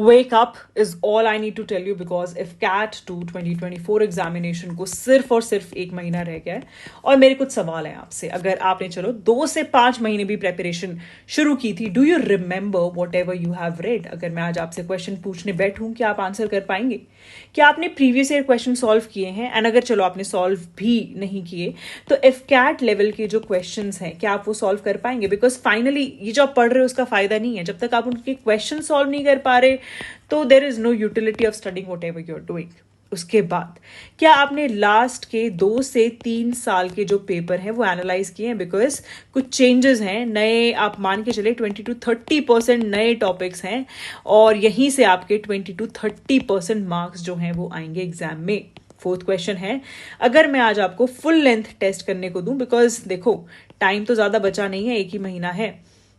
Wake up is all I need to tell you because if CAT 2 2024 examination को सिर्फ और सिर्फ 1 महीना रह गया है और मेरे कुछ सवाल हैं आपसे। अगर आपने चलो 2 से 5 महीने भी प्रेपरेशन शुरू की थी, do you remember what ever you have read? अगर मैं आज आपसे क्वेश्चन पूछने बैठूं, क्या आप आंसर कर पाएंगे? क्या आपने प्रीवियस ईयर क्वेश्चन सॉल्व किए हैं? एंड अगर चलो आपने सॉल्व भी नहीं किए तो एफ कैट लेवल के जो क्वेश्चन हैं क्या आप वो सॉल्व कर पाएंगे? बिकॉज फाइनली ये जो आप पढ़ रहे हो उसका फायदा नहीं है जब तक आप उनके क्वेश्चन सॉल्व नहीं कर पा रहे, तो there is no utility of studying whatever you are doing. उसके बाद क्या आपने लास्ट के 2 से 3 साल के जो पेपर हैं वो एनालाइज किए हैं? बिकॉज कुछ चेंजेस हैं, नए आप मान के चले 20 to 30% नए टॉपिक्स हैं और यहीं से आपके 20 to 30% मार्क्स जो हैं वो आएंगे एग्जाम में। फोर्थ क्वेश्चन है, अगर मैं आज आपको फुल लेंथ टेस्ट करने को दूं, बिकॉज देखो टाइम तो ज्यादा बचा नहीं है, 1 ही महीना है,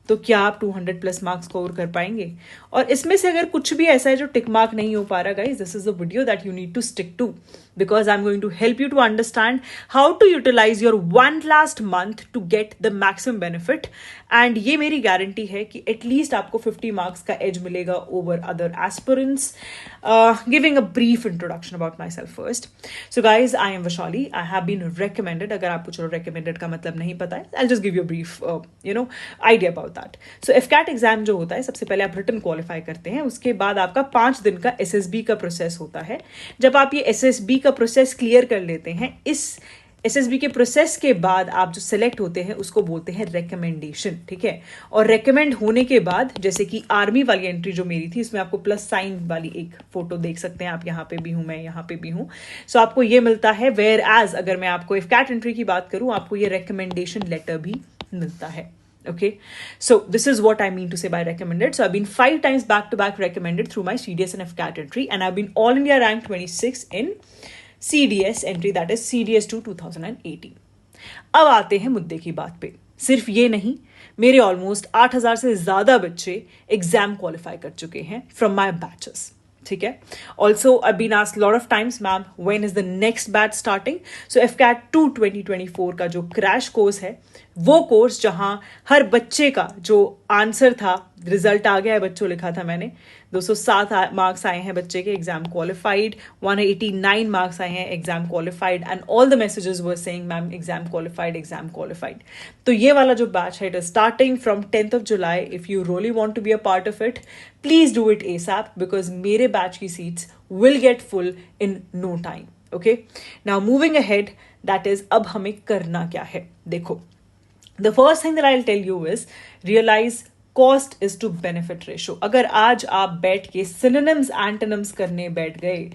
तो क्या आप 200+ मार्क्स स्कोर कर पाएंगे? और इसमें से अगर कुछ भी ऐसा है जो टिक मार्क नहीं हो पा रहा, guys this is a video that you need to stick to because I'm going to help you to understand how to utilize your one last month to get the maximum benefit. And ये मेरी guarantee है कि at least आपको 50 marks का edge मिलेगा over other aspirants. Giving a brief introduction about myself first. So guys, I am Vaishali, I have been recommended. अगर आपको चलो रिकमेंडेड का मतलब नहीं पता है, I just give you brief idea about that. So AFCAT exam जो होता है, सबसे पहले आप रिटन क्वालिफाई करते हैं, उसके बाद आपका 5 दिन का SSB का प्रोसेस होता है। जब आप ये SSB का प्रोसेस क्लियर कर लेते हैं, इस SSB के प्रोसेस के बाद आप जो सिलेक्ट होते हैं उसको बोलते हैं रिकमेंडेशन, ठीक है। और रेकमेंड होने के बाद, जैसे कि आर्मी वाली एंट्री जो मेरी थी, इसमें आपको प्लस साइन वाली एक फोटो देख सकते हैं आप, यहाँ पे भी हूं मैं, यहाँ पे भी हूं, सो आपको ये मिलता है। वेयर एज अगर मैं आपको इफ कैट एंट्री की बात करूं, आपको ये रिकमेंडेशन लेटर भी मिलता है। Okay, so this is what I mean to say by recommended. So I've been 5 times back to back recommended through my CDS and FCAT entry, and I've been all India ranked 26 in CDS entry, that is CDS 2 2018. अब आते हैं मुद्दे की बात पे। सिर्फ ये नहीं, मेरे ऑलमोस्ट 8,000 से ज्यादा बच्चे एग्जाम क्वालिफाई कर चुके हैं फ्रॉम माई बैचेस, ठीक है। Also I been asked lot of times, ma'am when is the next batch starting? So AFCAT 2 2024 का जो क्रैश कोर्स है, वो कोर्स जहां हर बच्चे का जो आंसर था, रिजल्ट आ गया है बच्चों, लिखा था मैंने, 207 मार्क्स आए हैं बच्चे के एग्जाम क्वालिफाइड, 189 मार्क्स आए हैं exam qualified, and all the messages were saying ma'am exam qualified, exam qualified. तो ये वाला जो बैच है, it is starting from 10th of July. If you really want to be a part of it, please do it ASAP, because मेरे batch की seats will get full in no time. Okay, now moving ahead, that is अब हमें करना क्या है। देखो, the first thing that I'll tell you is realize cost is to benefit ratio. अगर आज आप बैठ के synonyms antonyms करने बैठ गए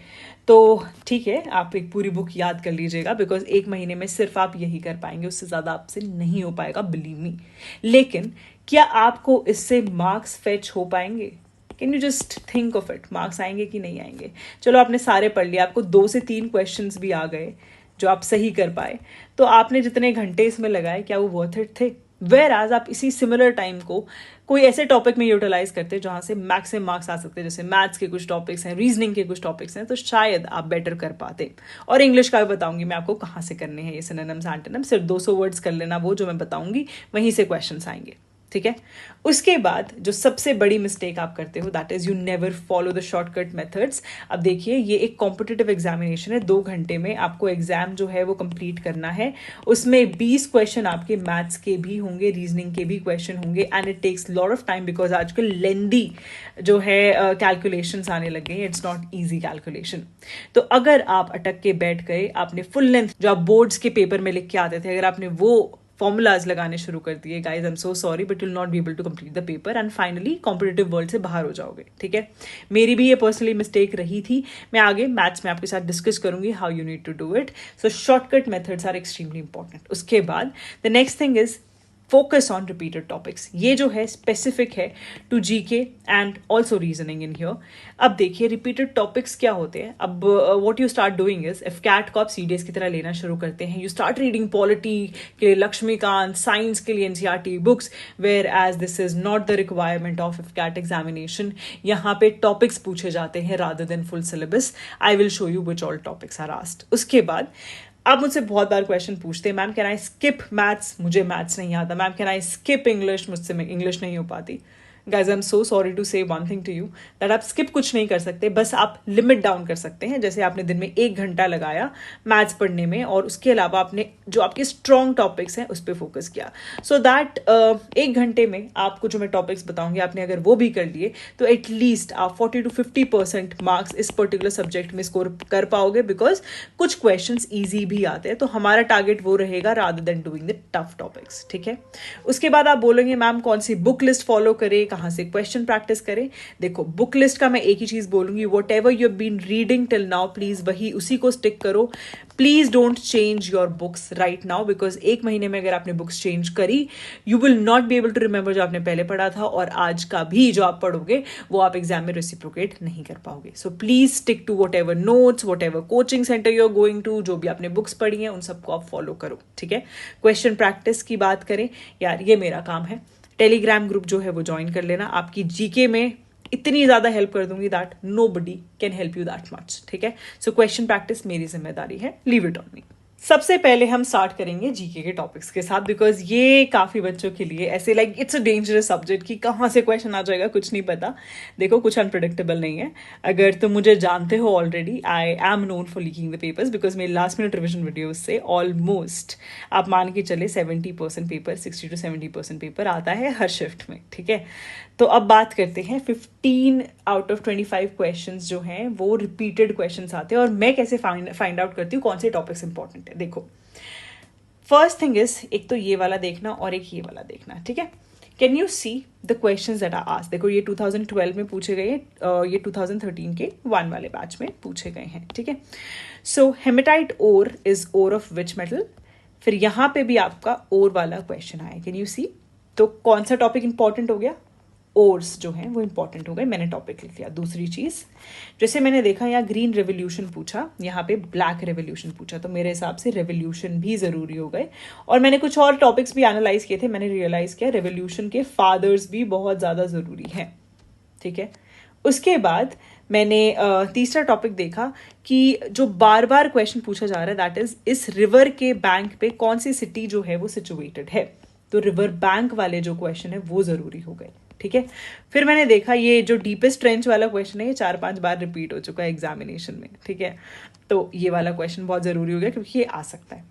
तो ठीक है, आप एक पूरी बुक याद कर लीजिएगा, बिकॉज 1 महीने में सिर्फ आप यही कर पाएंगे, उससे ज्यादा आपसे नहीं हो पाएगा, बिलीव मी। लेकिन क्या आपको इससे मार्क्स फेच हो पाएंगे? Can you just think of it, marks आएंगे कि नहीं आएंगे? चलो आपने सारे पढ़ लिया, आपको 2 से 3 क्वेश्चंस भी आ गए जो आप सही कर पाए, तो आपने जितने घंटे इसमें लगाए, क्या वो वर्थ इट थे? वेयर एज आप इसी सिमिलर टाइम को कोई ऐसे टॉपिक में यूटिलाइज करते जहां से मैक्सिमम मार्क्स आ सकते हैं, जैसे मैथ्स के कुछ टॉपिक्स हैं, रीजनिंग के कुछ टॉपिक्स हैं, तो शायद आप बेटर कर पाते। और इंग्लिश का भी बताऊंगी मैं आपको कहाँ से करने हैं ये सिनोनिम्स एंटोनिम्स, सिर्फ 200 वर्ड्स कर लेना, वो जो मैं बताऊंगी वहीं से क्वेश्चंस आएंगे, ठीक है। उसके बाद जो सबसे बड़ी मिस्टेक आप करते हो, that is you never follow the shortcut methods. अब देखिए, ये एक कॉम्पिटिटिव एग्जामिनेशन है, 2 घंटे में आपको एग्जाम जो है वो कंप्लीट करना है। उसमें 20 क्वेश्चन आपके मैथ्स के भी होंगे, रीजनिंग के भी क्वेश्चन होंगे, and it takes lot of time, because आजकल लेंदी जो है कैलकुलेशंस आने लग गए हैं, इट्स नॉट ईजी कैलकुलेशन। तो अगर आप अटक के बैठ गए, आपने फुल लेंथ जो आप बोर्ड्स के पेपर में लिख के आते थे, अगर आपने वो फॉर्मूलाज लगाने शुरू कर दिए, guys I am so sorry but you will not be able to complete the paper and finally competitive world से बाहर हो जाओगे, ठीक है। मेरी भी ये पर्सनली मिस्टेक रही थी, मैं आगे मैथ्स में आपके साथ डिस्कस करूंगी how you need to do it. So shortcut methods are extremely important. उसके बाद the next thing is focus on repeated topics. ये जो है स्पेसिफिक है to GK and also reasoning in here. अब देखिए, रिपीटेड टॉपिक्स क्या होते हैं। अब what you start doing is, AFCAT को आप सीडीएस की तरह लेना शुरू करते हैं, यू स्टार्ट रीडिंग पॉलिटी के लिए लक्ष्मीकांत, साइंस के लिए NCERT books, whereas this is not the requirement of AFCAT examination. यहाँ पे टॉपिक्स पूछे जाते हैं rather than full syllabus. I will show you which all topics are asked. उसके बाद आप मुझसे बहुत बार क्वेश्चन पूछते हैं, ma'am can I skip maths? मुझे मैथ्स नहीं आता। Ma'am can I skip English? मुझसे इंग्लिश नहीं हो पाती। Guys I am so sorry to से one thing to you that आप स्किप कुछ नहीं कर सकते, बस आप लिमिट डाउन कर सकते हैं। जैसे आपने दिन में 1 घंटा लगाया मैथ्स पढ़ने में और उसके अलावा आपने जो आपके स्ट्रॉन्ग टॉपिक्स हैं उस पर फोकस किया, सो दैट 1 घंटे में आपको जो मैं टॉपिक्स बताऊंगी आपने अगर वो भी कर लिए तो एटलीस्ट आप 40 to 50% मार्क्स इस पर्टिकुलर सब्जेक्ट में स्कोर कर पाओगे, बिकॉज कुछ क्वेश्चन ईजी भी आते हैं। तो हमारा टारगेट वो रहेगा rather than doing the tough topics, ठीक है। उसके बाद आप बोलेंगे मैम कौन सी बुक लिस्ट फॉलो करें, कहाँ से क्वेश्चन प्रैक्टिस करें। देखो बुक लिस्ट का मैं एक ही चीज बोलूंगी, whatever you have been reading till now please वही उसी को स्टिक करो। Please don't change your books right now, because 1 महीने में अगर आपने बुक्स चेंज करी you will not be able to remember जो आपने पहले पढ़ा था, और आज का भी जो आप पढ़ोगे वो आप एग्जाम में रेसिप्रोकेट नहीं कर पाओगे। So please stick to whatever notes, whatever coaching centre you are going to, जो भी आपने बुक्स पढ़ी हैं उन सबको आप फॉलो करो, ठीक है। क्वेश्चन प्रैक्टिस की बात करें यार, ये मेरा काम है। टेलीग्राम ग्रुप जो है वो ज्वाइन कर लेना, आपकी जीके में इतनी ज्यादा हेल्प कर दूंगी that nobody can help you that much, ठीक है। सो क्वेश्चन प्रैक्टिस मेरी जिम्मेदारी है, लीव इट ऑन मी। सबसे पहले हम स्टार्ट करेंगे जीके के टॉपिक्स के साथ, बिकॉज ये काफ़ी बच्चों के लिए ऐसे like it's a dangerous subject कि कहाँ से क्वेश्चन आ जाएगा कुछ नहीं पता। देखो कुछ अनप्रिडिक्टेबल नहीं है। अगर तुम मुझे जानते हो already, I am known for leaking the papers, because मेरी लास्ट मिनट रिविजन वीडियोज से ऑलमोस्ट आप मान के चले 70% पेपर, 60 to 70% पेपर आता है हर शिफ्ट में, ठीक है। तो अब बात करते हैं 15 out of 25 क्वेश्चंस जो हैं वो रिपीटेड क्वेश्चंस आते हैं, और मैं कैसे फाइंड आउट करती हूँ कौन से टॉपिक्स इंपॉर्टेंट है। देखो फर्स्ट थिंग इज, एक तो ये वाला देखना और एक ये वाला देखना, ठीक है। Can you see the questions that are asked. देखो ये 2012 में पूछे गए, ये 2013 के 1 वाले बैच में पूछे गए हैं, ठीक है। So hematite ore is ore of which metal. फिर यहाँ पे भी आपका ओर वाला क्वेश्चन आया, कैन यू सी। तो कौन सा टॉपिक इंपॉर्टेंट हो गया, ओर्स जो हैं वो इंपॉर्टेंट हो गए, मैंने टॉपिक लिख लिया। दूसरी चीज, जैसे मैंने देखा यहाँ ग्रीन रेवोल्यूशन पूछा, यहाँ पे ब्लैक रेवोल्यूशन पूछा, तो मेरे हिसाब से रेवोल्यूशन भी जरूरी हो गए। और मैंने कुछ और टॉपिक्स भी एनालाइज किए थे, मैंने रियलाइज किया रेवोल्यूशन के फादर्स भी बहुत ज्यादा जरूरी हैं, ठीक है। उसके बाद मैंने तीसरा टॉपिक देखा कि जो बार बार क्वेश्चन पूछा जा रहा है दैट इज, इस रिवर के बैंक पे कौन सी सिटी जो है वो सिचुएटेड है। तो रिवर बैंक वाले जो क्वेश्चन है वो जरूरी हो गए, ठीक है। फिर मैंने देखा ये जो डीपेस्ट ट्रेंच वाला क्वेश्चन है ये 4-5 बार रिपीट हो चुका है एग्जामिनेशन में, ठीक है। तो ये वाला क्वेश्चन बहुत जरूरी हो गया क्योंकि ये आ सकता है।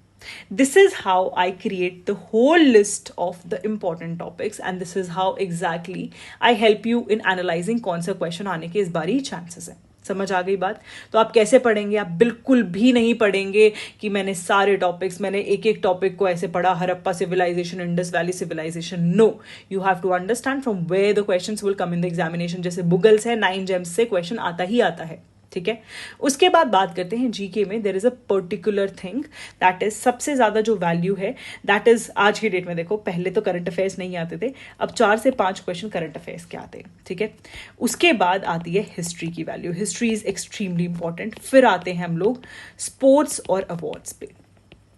This is how I create the whole list of the important topics, and this is how exactly I help you in analyzing कौन सा क्वेश्चन आने के इस बारी चांसेस है। समझ आ गई बात। तो आप कैसे पढ़ेंगे, आप बिल्कुल भी नहीं पढ़ेंगे कि मैंने सारे टॉपिक्स, मैंने एक एक टॉपिक को ऐसे पढ़ा, Harappa civilisation, Indus valley civilisation. No, you have to understand from where the questions will come in the examination. जैसे बुगल्स है, 9 जेम्स से क्वेश्चन आता ही आता है, ठीक है। उसके बाद बात करते हैं जीके में, there is a particular thing that is सबसे ज्यादा जो वैल्यू है दैट इज, आज की डेट में देखो, पहले तो करंट अफेयर्स नहीं आते थे, अब 4 से 5 क्वेश्चन करंट अफेयर्स के आते हैं, ठीक है। उसके बाद आती है हिस्ट्री की value, history is extremely important. फिर आते हैं हम लोग स्पोर्ट्स और अवार्ड्स पे,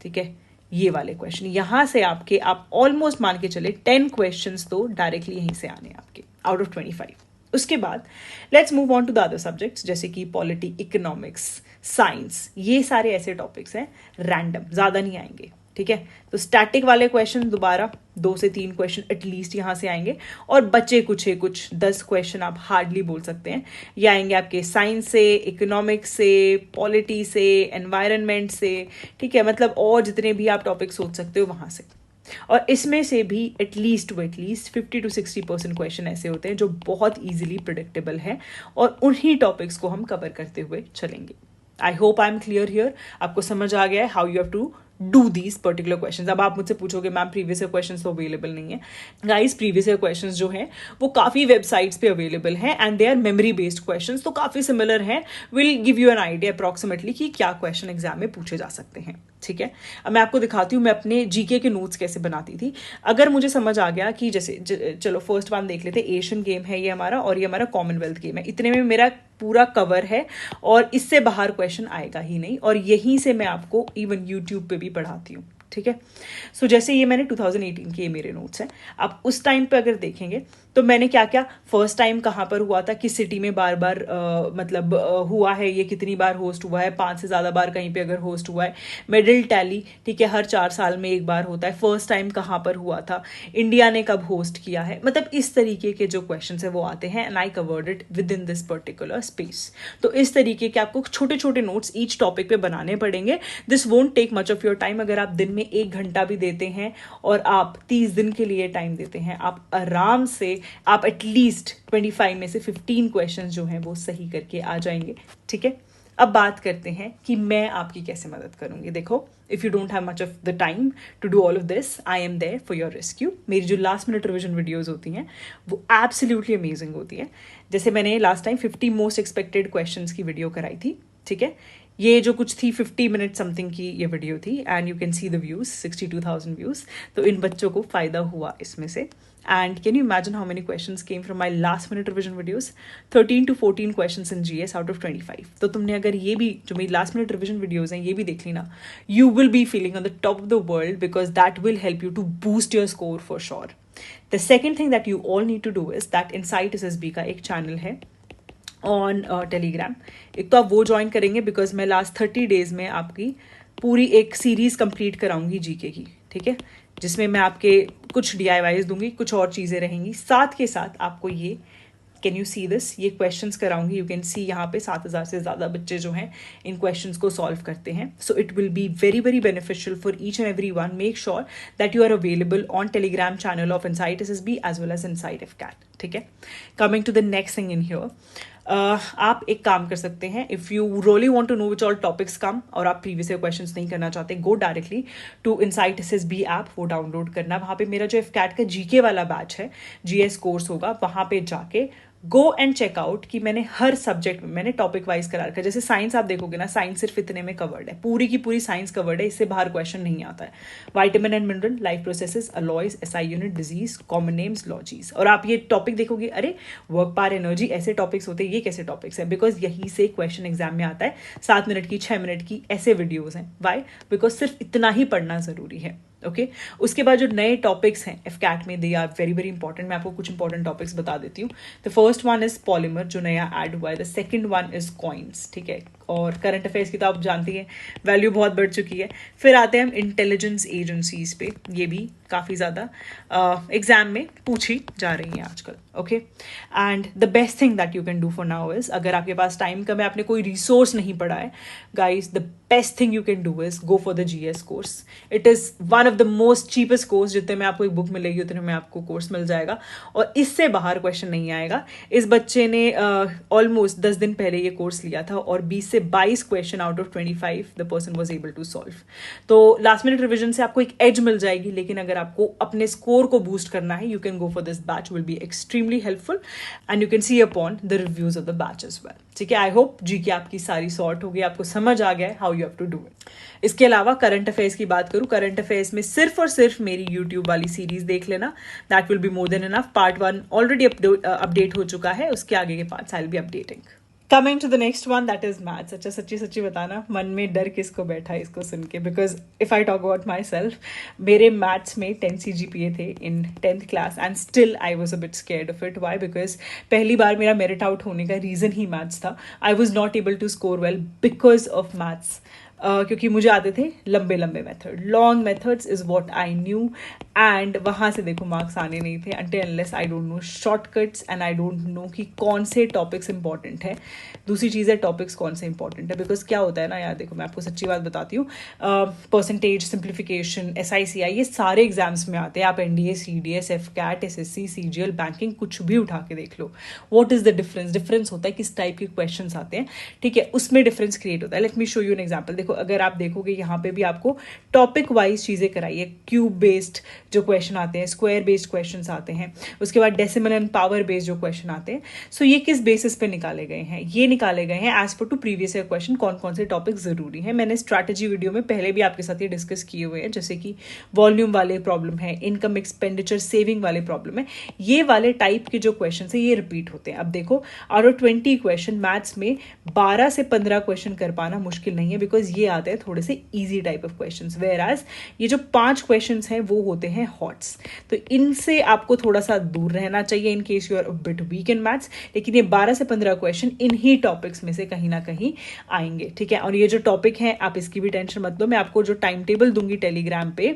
ठीक है। ये वाले क्वेश्चन यहां से आपके, आप ऑलमोस्ट मान के चले 10 क्वेश्चन तो डायरेक्टली यहीं से आने आपके आउट ऑफ 25। उसके बाद let's move on to the other subjects, जैसे कि पॉलिटी, इकोनॉमिक्स, साइंस। ये सारे ऐसे टॉपिक्स हैं रैंडम, ज्यादा नहीं आएंगे, ठीक है। तो स्टैटिक वाले क्वेश्चन दोबारा 2 से 3 क्वेश्चन एटलीस्ट यहां से आएंगे, और बचे कुछ 10 क्वेश्चन आप हार्डली बोल सकते हैं, ये आएंगे आपके साइंस से, इकोनॉमिक्स से, पॉलिटी से, एनवायरनमेंट से, ठीक है। मतलब और जितने भी आप टॉपिक सोच सकते हो वहां से। और इसमें से भी एटलीस्ट 50 to 60% क्वेश्चन ऐसे होते हैं जो बहुत इजीली प्रिडिक्टेबल है, और उन्हीं टॉपिक्स को हम कवर करते हुए चलेंगे। I hope I am clear here. आपको समझ आ गया है how you have to do these particular questions. अब आप मुझसे पूछोगे मैम प्रीवियस ईयर क्वेश्चंस तो अवेलेबल नहीं है। गाइस, प्रीवियस ईयर क्वेश्चंस जो हैं वो काफी वेबसाइट्स पे अवेलेबल हैं, and they are memory based questions, तो काफी सिमिलर हैं। Will give you an idea approximately कि क्या क्वेश्चन एग्जाम में पूछे जा सकते हैं, ठीक है। अब मैं आपको दिखाती हूँ मैं अपने जीके के नोट्स कैसे बनाती थी। अगर मुझे समझ आ गया कि जैसे चलो फर्स्ट वन देख लेते, एशियन गेम है ये हमारा, और ये हमारा कॉमनवेल्थ गेम है, इतने में मेरा पूरा कवर है और इससे बाहर क्वेश्चन आएगा ही नहीं, और यहीं से मैं आपको इवन यूट्यूब पे भी पढ़ाती हूँ, ठीक है। सो जैसे ये मैंने 2018 के मेरे नोट्स हैं, आप उस टाइम पे अगर देखेंगे तो मैंने क्या क्या फर्स्ट टाइम कहाँ पर हुआ था, किस सिटी में बार बार मतलब हुआ है, ये कितनी बार होस्ट हुआ है, 5 से ज़्यादा बार कहीं पे अगर होस्ट हुआ है, मिडिल टैली, ठीक है, हर 4 साल में एक बार होता है, फर्स्ट टाइम कहाँ पर हुआ था, इंडिया ने कब होस्ट किया है, मतलब इस तरीके के जो क्वेश्चन है वो आते हैं and I covered it with in this particular space. तो इस तरीके के आपको छोटे छोटे नोट्स ईच टॉपिक पे बनाने पड़ेंगे। This won't take much of your time. अगर आप दिन में 1 घंटा भी देते हैं और आप 30 दिन के लिए टाइम देते हैं, आप आराम से आप एटलीस्ट 25 में से 15 क्वेश्चन जो हैं वो सही करके आ जाएंगे, ठीक है। अब बात करते हैं कि मैं आपकी कैसे मदद करूंगी। देखो, if you don't have much of the time to do all of this, I am there for your rescue. मेरी जो लास्ट मिनट रिविजन वीडियोस होती हैं वो एब्सोल्युटली अमेजिंग होती हैं। जैसे मैंने last time 50 most expected questions की वीडियो कराई थी, ठीक है। ये जो कुछ थी 50 मिनट समथिंग की ये वीडियो थी and you can see the views, 62,000 views. तो इन बच्चों को फायदा हुआ इसमें से। And can you imagine how many questions came from my last minute revision videos? 13 to 14 questions in GS out of 25. तो तुमने अगर ये भी जो मेरी last minute revision videos हैं ये भी देख ली ना, you will be feeling on the top of the world because that will help you to boost your score for sure. The second thing that you all need to do is that Insight SSB का एक channel है on Telegram. एक तो आप वो join करेंगे because मैं last 30 days में आपकी पूरी एक सीरीज कंप्लीट कराऊंगी जीके की, ठीक है, जिसमें मैं आपके कुछ DIYs दूंगी, कुछ और चीज़ें रहेंगी, साथ के साथ आपको ये कैन यू सी दिस, ये क्वेश्चंस कराऊंगी। यू कैन सी यहाँ पे 7,000 से ज़्यादा बच्चे जो हैं इन क्वेश्चंस को सॉल्व करते हैं। So it will be very very beneficial for each and every one. Make sure that you are available on Telegram channel of Insight SSB as well as Insight FCAT, ठीक है। Coming to the next thing in here, आप एक काम कर सकते हैं, if you really want to know which all topics come और आप प्रीवियस ईयर क्वेश्चंस नहीं करना चाहते, go directly to insight SSB app, वो डाउनलोड करना। वहाँ पे मेरा जो FCAT का GK वाला बैच है, GS कोर्स होगा, वहाँ पे जाके गो एंड चेकआउट कि मैंने हर सब्जेक्ट में मैंने टॉपिक वाइज करा रखा है। जैसे साइंस आप देखोगे ना, साइंस सिर्फ इतने में कवर्ड है, पूरी की पूरी साइंस कवर्ड है, इससे बाहर क्वेश्चन नहीं आता है। Vitamin and mineral, life processes, alloys, SI unit, disease, common names, logies. और आप ये टॉपिक देखोगे, अरे वर्क पावर, एनर्जी, ऐसे टॉपिक्स होते हैं, ये कैसे टॉपिक्स हैं? बिकॉज यहीं से क्वेश्चन एग्जाम में आता है। 7 मिनट की, 6 मिनट की ऐसे वीडियोज हैं। वाई? बिकॉज सिर्फ इतना ही पढ़ना जरूरी है, ओके। उसके बाद जो नए टॉपिक्स हैं FCAT में, they are very very important. मैं आपको कुछ इंपॉर्टेंट टॉपिक्स बता देती हूँ। The first one is polymer, जो नया ऐड हुआ है। The second one is coins, ठीक है। और करंट अफेयर्स की तो आप जानती हैं वैल्यू बहुत बढ़ चुकी है। फिर आते हैं हम इंटेलिजेंस एजेंसीज पे, ये भी काफ़ी ज़्यादा एग्जाम में पूछी जा रही हैं आजकल, okay. And the best thing that you can do for now is, अगर आपके पास टाइम कम है, आपने कोई रिसोर्स नहीं पढ़ा है, guys the best thing you can do is go for the GS course. It is one of the most cheapest course. जितने में आपको एक बुक मिलेगी उतने में आपको कोर्स मिल जाएगा और इससे बाहर क्वेश्चन नहीं आएगा। इस बच्चे ने ऑलमोस्ट 10 दिन पहले ये कोर्स लिया था और 20 से 22 question out of 25 the person was able to solve. तो लास्ट मिनट रिविजन से आपको एक एज मिल जाएगी, लेकिन अगर आपको अपने स्कोर को बूस्ट करना है, you can go for this batch, will be extremely helpful and you can see upon the reviews of the batch as well, ठीक है। आई होप GK आपकी सारी सॉर्ट होगी, आपको समझ आ गया है how you have to do it. इसके अलावा करंट अफेयर्स की बात करूं, करंट अफेयर्स में सिर्फ और सिर्फ मेरी YouTube वाली सीरीज देख लेना, that will be more than enough. Part 1 already update हो चुका है, उसके आगे के parts I will be updating. Coming to the next one, that is maths. अच्छा, सच्ची सच्ची बताना, मन में डर किसको बैठा है इसको सुन के? Because if I talk about myself, मेरे मैथ्स में 10 CGPA थे in 10th class and still I was a bit scared of it. Why? Because पहली बार मेरा मेरिट आउट होने का रीजन ही मैथ्स था। I was not able to score well because of maths. क्योंकि मुझे आते थे लंबे लंबे method, long methods is what I knew, and वहाँ से देखो मार्क्स आने नहीं थे until unless I don't know shortcuts and I don't know कि कौन से टॉपिक्स इंपॉर्टेंट है। दूसरी चीज़ है टॉपिक्स कौन से इंपॉर्टेंट है, बिकॉज क्या होता है ना यार, देखो मैं आपको सच्ची बात बताती हूँ, परसेंटेज, सिंप्लीफिकेशन, SICI, ये सारे एग्जाम्स में आते हैं। आप NDA, CDS, FCAT, SSC, CGL, banking, कुछ भी उठा के देख लो, what is the difference? Difference होता है किस टाइप के क्वेश्चन आते हैं, ठीक है, उसमें डिफरेंस क्रिएट होता है। Let me show you an example. देखो, अगर आप देखोगे यहाँ पे भी आपको टॉपिक वाइज चीज़ें कराई है। क्यूब बेस्ड जो क्वेश्चन आते हैं, स्क्वायर बेस्ड क्वेश्चन आते हैं, उसके बाद डेसिमल एंड पावर बेस्ड जो क्वेश्चन आते हैं। सो ये किस बेसिस पे निकाले गए हैं? ये निकाले गए हैं as per to previous year question, कौन कौन से टॉपिक जरूरी है। मैंने स्ट्रैटेजी वीडियो में पहले भी आपके साथ ये डिस्कस किए हुए हैं, जैसे कि वॉल्यूम वाले प्रॉब्लम है, इनकम एक्सपेंडिचर सेविंग वाले प्रॉब्लम है, ये वाले टाइप के जो क्वेश्चन है ये रिपीट होते हैं। अब देखो, आउट ऑफ 20 क्वेश्चन मैथ्स में 12 से 15 क्वेश्चन कर पाना मुश्किल नहीं है, बिकॉज आगे आते हैं थोड़े से easy type of question, whereas ये जो 5 क्वेश्चन हैं वो होते हैं हॉट्स। तो इनसे आपको थोड़ा सा दूर रहना चाहिए in case you are bit weak in maths. लेकिन ये 12 से 15 क्वेश्चन इन्हीं टॉपिक्स में से कहीं ना कहीं आएंगे, ठीक है। और ये जो टॉपिक है आप इसकी भी टेंशन मत लो, मैं आपको जो टाइम टेबल दूंगी टेलीग्राम पे,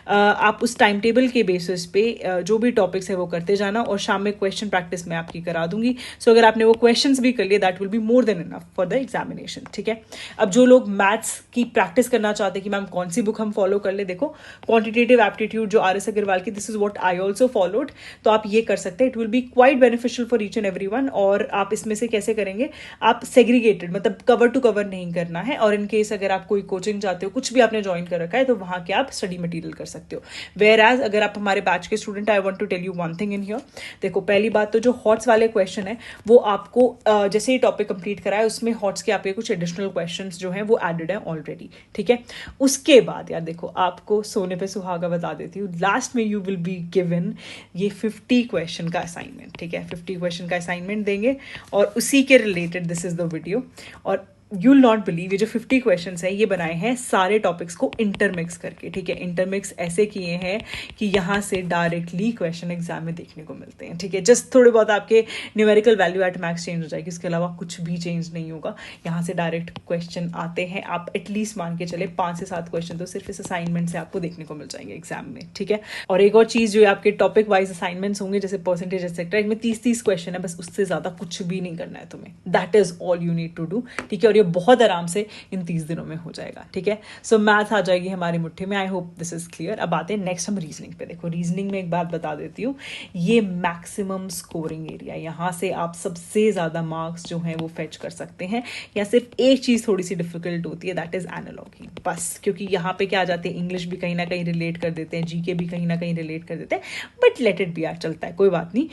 आप उस टाइम टेबल के बेसिस पे जो भी टॉपिक्स है वो करते जाना, और शाम में क्वेश्चन प्रैक्टिस मैं आपकी करा दूंगी। सो अगर आपने वो क्वेश्चंस भी कर लिए that will be more than enough for the examination, ठीक है। अब जो लोग मैथ्स की प्रैक्टिस करना चाहते हैं कि मैम कौन सी बुक हम फॉलो कर ले, देखो क्वांटिटेटिव एप्टीट्यूड जो RS अग्रवाल की, this is what I also followed, तो आप ये कर सकते हैं। It will B quite beneficial for each and every one. और आप इसमें से कैसे करेंगे, आप सेग्रीगेटेड मतलब कवर टू कवर नहीं करना है। और इन केस अगर आप कोई कोचिंग चाहते हो, कुछ भी आपने ज्वाइन कर रखा है, तो वहां के आप स्टडी मटेरियल कर सकते हो। वेयर एज अगर आप हमारे बैच के student, I want to tell you one thing in here. देखो पहली बात तो जो हॉट्स वाले क्वेश्चन है वो आपको जैसे ही टॉपिक कंप्लीट करा है उसमें हॉट्स के आपके कुछ एडिशनल क्वेश्चंस जो हैं वो एडेड है ऑलरेडी, ठीक है। उसके बाद यार देखो आपको सोने पे सुहागा बता देती हूँ, लास्ट में यू विल बी गिवन ये 50 क्वेश्चन का असाइनमेंट, ठीक है। 50 क्वेश्चन का असाइनमेंट देंगे और उसी के related this is the video. और यू विल नॉट बिलीव ये जो 50 क्वेश्चंस हैं ये बनाए हैं सारे टॉपिक्स को इंटरमिक्स करके, ठीक है। इंटरमिक्स ऐसे किए हैं कि यहाँ से डायरेक्टली क्वेश्चन एग्जाम में देखने को मिलते हैं, ठीक है। जस्ट थोड़े बहुत आपके numerical value at max change हो जाएगी, इसके अलावा कुछ भी चेंज नहीं होगा। यहाँ से डायरेक्ट क्वेश्चन आते हैं, आप एटलीस्ट मान के चले 5 से 7 क्वेश्चन तो सिर्फ इस असाइनमेंट से आपको देखने को मिल जाएंगे एग्जाम में, ठीक है। और एक और चीज़ जो आपके टॉपिक वाइज असाइनमेंट्स होंगे जैसे परसेंटेज एक्सेट्रा, इनमें 30-30 क्वेश्चन है, बस उससे ज़्यादा कुछ भी नहीं करना है तुम्हें। That is all you need to do, ठीक है। और ये बहुत आराम से इन 30 दिनों में हो जाएगा, ठीक है। सो मैथ आ जाएगी हमारी मुट्ठी में। I hope this is clear. अब आते हैं नेक्स्ट हम रीजनिंग पे। देखो रीजनिंग में एक बात बता देती हूँ, ये मैक्सिमम स्कोरिंग एरिया, यहाँ से आप सबसे ज्यादा मार्क्स जो हैं वो फेच कर सकते हैं। या सिर्फ एक चीज थोड़ी सी डिफिकल्ट होती है, दैट इज एनालॉगी, बस। क्योंकि यहाँ पे क्या आ जाते हैं, इंग्लिश भी कहीं ना कहीं रिलेट कर देते हैं, जीके भी कहीं ना कहीं रिलेट कर देते हैं, बट लेट इट बी, यार चलता है, कोई बात नहीं।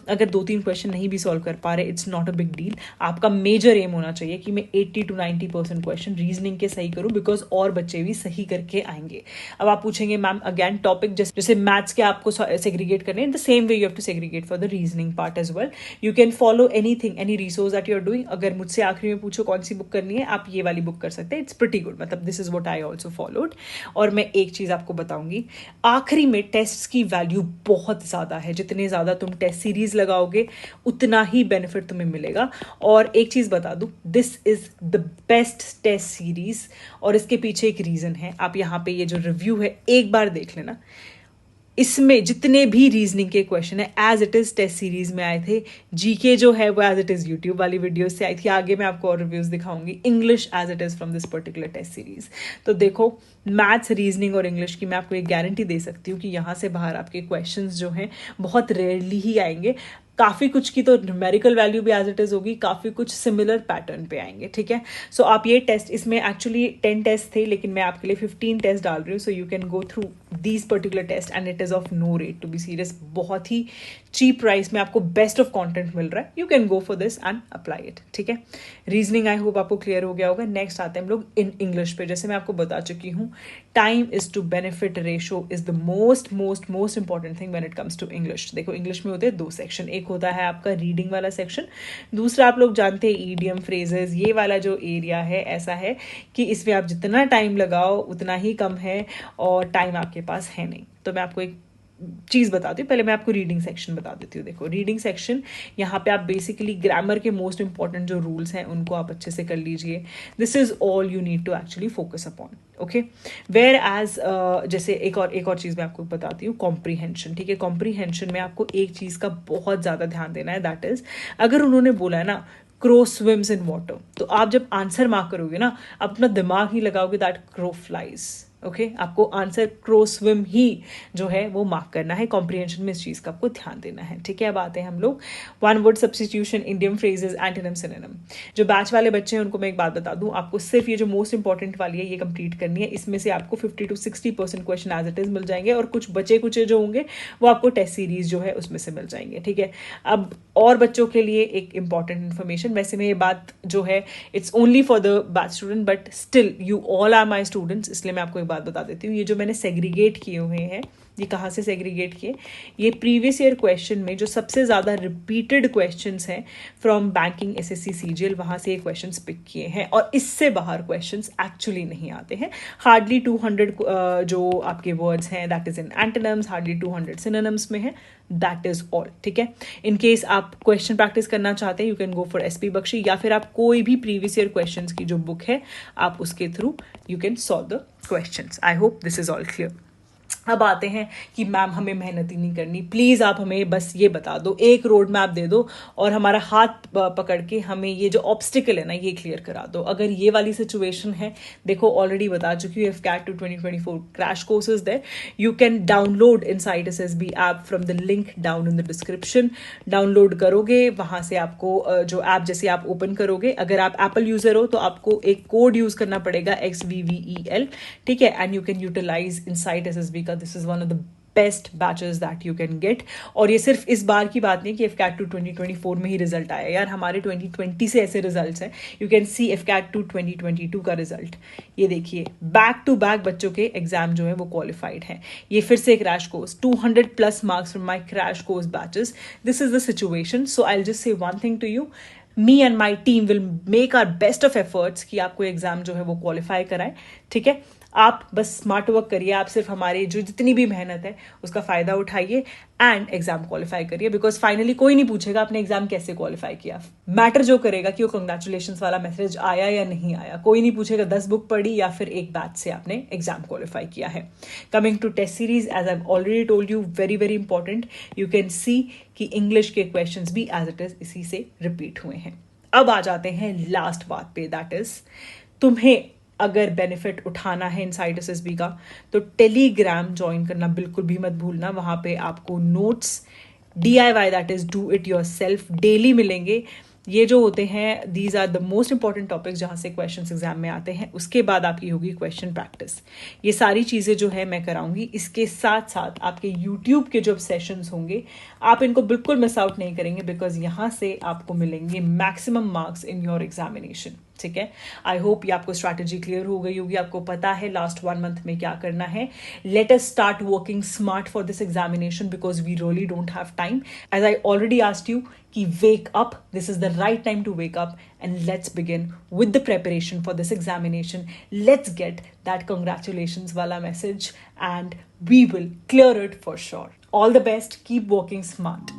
अगर 2-3 क्वेश्चन नहीं भी सॉल्व कर पा रहे, it's not a big deal. आपका मेजर एम होना चाहिए कि मैं 80 to 90% क्वेश्चन रीजनिंग के सही करूं, बिकॉज और बच्चे भी सही करके आएंगे। अब आप पूछेंगे मैम अगेन टॉपिक जैसे मैथ्स के आपको सेग्रीगेट करने, in the same way you have to segregate for the reasoning part as well. You can follow anything, any resource that you are doing. अगर मुझसे आखिरी में पूछो कौन सी बुक करनी है, आप ये वाली बुक कर सकते हैं, इट्स प्रीटी गुड, मतलब this is what I also followed. और मैं एक चीज आपको बताऊंगी, आखिरी में टेस्ट की वैल्यू बहुत ज्यादा है, जितने ज्यादा तुम टेस्ट सीरीज लगाओगे उतना ही बेनिफिट तुम्हें मिलेगा। और एक चीज बता दूं, this is the best test series, और इसके पीछे एक रीजन है। आप यहाँ पे ये जो रिव्यू है एक बार देख लेना, इसमें जितने भी रीजनिंग के क्वेश्चन है as it is test series में आए थे। जीके जो है वो एज इट इज यूट्यूब वाली वीडियो से आई थी, आगे मैं आपको और रिव्यूज दिखाऊंगी। English as it is from this particular test series. तो देखो मैथ्स, रीजनिंग और इंग्लिश की मैं आपको एक गारंटी दे सकती हूँ कि यहाँ से बाहर आपके क्वेश्चन जो हैं बहुत रेयरली ही आएंगे। काफ़ी कुछ की तो न्यूमेरिकल वैल्यू भी एज इट इज होगी, काफ़ी कुछ सिमिलर पैटर्न पे आएंगे, ठीक है। सो आप ये टेस्ट, इसमें एक्चुअली 10 टेस्ट थे, लेकिन मैं आपके लिए 15 टेस्ट डाल रही हूँ। So you can go through these particular test and it is of no rate, to be serious. बहुत ही चीप प्राइस में आपको बेस्ट ऑफ कॉन्टेंट मिल रहा है। You can go for this and apply it, ठीक है। रीजनिंग आई होप आपको clear हो गया होगा। नेक्स्ट आते हैं हम लोग इन इंग्लिश पे। जैसे मैं आपको बता चुकी हूँ, time is to benefit ratio is the most most most important thing when it comes to English. देखो इंग्लिश में होते हैं 2 सेक्शन, एक होता है आपका रीडिंग वाला सेक्शन, दूसरा आप लोग जानते हैं ईडियम फ्रेजेस। ये वाला जो एरिया है ऐसा है कि इसमें आप जितना टाइम लगाओ उतना ही कम है, और टाइम आपके पास है नहीं। तो मैं आपको एक चीज़ बताती हूँ, पहले मैं आपको रीडिंग सेक्शन बता देती हूँ। देखो रीडिंग सेक्शन, यहाँ पे आप बेसिकली ग्रामर के मोस्ट इंपॉर्टेंट जो रूल्स हैं उनको आप अच्छे से कर लीजिए। This is all you need to actually focus upon, okay. Whereas जैसे एक और चीज़ मैं आपको बताती हूँ, कॉम्प्रीहेंशन, ठीक है। कॉम्प्रीहेंशन में आपको एक चीज़ का बहुत ज़्यादा ध्यान देना है, दैट इज अगर उन्होंने बोला है ना क्रो स्विम्स इन वाटर, तो आप जब आंसर मार्क करोगे ना, अपना दिमाग ही लगाओगे दैट क्रो फ्लाइज, ओके। आपको आंसर क्रो स्विम ही जो है वो मार्क करना है। कॉम्प्रीहेंशन में इस चीज़ का आपको ध्यान देना है, ठीक है। अब आते हैं हम लोग one word substitution, indium phrases, antonym, synonym. जो बैच वाले बच्चे हैं उनको मैं एक बात बता दूं, आपको सिर्फ ये जो मोस्ट इंपॉर्टेंट वाली है ये कंप्लीट करनी है। इसमें से आपको 50 to 60% question as it is मिल जाएंगे, और कुछ बचे कुछ जो होंगे वो आपको टेस्ट सीरीज जो है उसमें से मिल जाएंगे, ठीक है। अब और बच्चों के लिए एक इंपॉर्टेंट इन्फॉर्मेशन, वैसे में ये बात जो है it's only for the batch student, but still you all are my students, इसलिए मैं आपको एक बात बता देती हूँ। ये जो मैंने सेग्रीगेट किए हुए हैं ये कहाँ से सेग्रीगेट किए, ये प्रीवियस ईयर क्वेश्चन में जो सबसे ज़्यादा रिपीटेड क्वेश्चंस हैं फ्रॉम बैंकिंग एसएससी सीजीएल, वहाँ से ये क्वेश्चंस पिक किए हैं और इससे बाहर क्वेश्चंस एक्चुअली नहीं आते हैं. हार्डली 200 जो आपके वर्ड्स हैं that is in antonyms, hardly 200 synonyms में है. That is all. ठीक है. इन केस आप क्वेश्चन प्रैक्टिस करना चाहते हैं, you can go for SP Bakshi, या फिर आप कोई भी प्रीवियस ईयर क्वेश्चंस की जो बुक है आप उसके through you can solve the questions. I hope this is all clear. अब आते हैं कि मैम हमें मेहनत ही नहीं करनी, प्लीज़ आप हमें बस ये बता दो, एक रोड मैप दे दो और हमारा हाथ पकड़ के हमें ये जो ऑब्स्टिकल है ना ये क्लियर करा दो. अगर ये वाली सिचुएशन है, देखो ऑलरेडी बता चुकी हूँ, FCAT 2 2024 crash courses there, you can download Insight SSB app from the link down in the description. Download करोगे, वहाँ से आपको जो ऐप जैसे आप ओपन करोगे, अगर आप एप्पल यूज़र हो तो आपको एक कोड यूज़ करना पड़ेगा XVVEL. ठीक है. And you can utilise Insight SSB का. This is one of the best batches that you can get. और ये सिर्फ इस बार की बात नहीं कि FCAT 2 2024 में ही रिजल्ट आया यार, हमारे 2020 से ऐसे रिजल्ट्स हैं. यू कैन सी FCAT 2 2022 का रिजल्ट. ये देखिए, बैक टू बैक बच्चों के एग्जाम जो है वो क्वालिफाइड हैं. ये फिर से crash course, 200+ marks from my crash course batches. This is the situation. So I will just say one thing to you, me and my team will make our best of efforts कि आपको exam जो है वो qualify कराए. ठीक है. आप बस स्मार्ट वर्क करिए, आप सिर्फ हमारे जो जितनी भी मेहनत है उसका फ़ायदा उठाइए एंड एग्जाम क्वालिफाई करिए. बिकॉज फाइनली कोई नहीं पूछेगा आपने एग्जाम कैसे क्वालिफाई किया. मैटर जो करेगा कि वो कंग्रेचुलेशंस वाला मैसेज आया या नहीं आया, कोई नहीं पूछेगा 10 बुक पढ़ी या फिर एक बैच से आपने एग्जाम क्वालिफाई किया है. Coming to test series, as I already told you, very very important. You can see कि इंग्लिश के क्वेश्चंस भी एज इट इज इसी से रिपीट हुए हैं. अब आ जाते हैं लास्ट बात पे, दैट इज तुम्हें अगर बेनिफिट उठाना है इनसाइट SSB का तो टेलीग्राम ज्वाइन करना बिल्कुल भी मत भूलना. वहाँ पे आपको notes DIY that is do it yourself daily मिलेंगे. ये जो होते हैं these are the most important topics जहाँ से क्वेश्चंस एग्जाम में आते हैं. उसके बाद आपकी होगी क्वेश्चन प्रैक्टिस. ये सारी चीज़ें जो है मैं कराऊंगी. इसके साथ साथ आपके यूट्यूब के जो सेशंस होंगे आप इनको बिल्कुल मिस आउट नहीं करेंगे, बिकॉज यहाँ से आपको मिलेंगे maximum marks in your examination. ठीक है. आई होप ये आपको स्ट्रैटेजी क्लियर हो गई होगी, आपको पता है लास्ट 1 मंथ में क्या करना है. Let us start working smart for this examination because we really don't have time. As I already asked you कि wake up, this is the right time to wake up and let's begin with the preparation for this examination. Let's get that congratulations wala message and we will clear it for sure. All the best, keep working smart.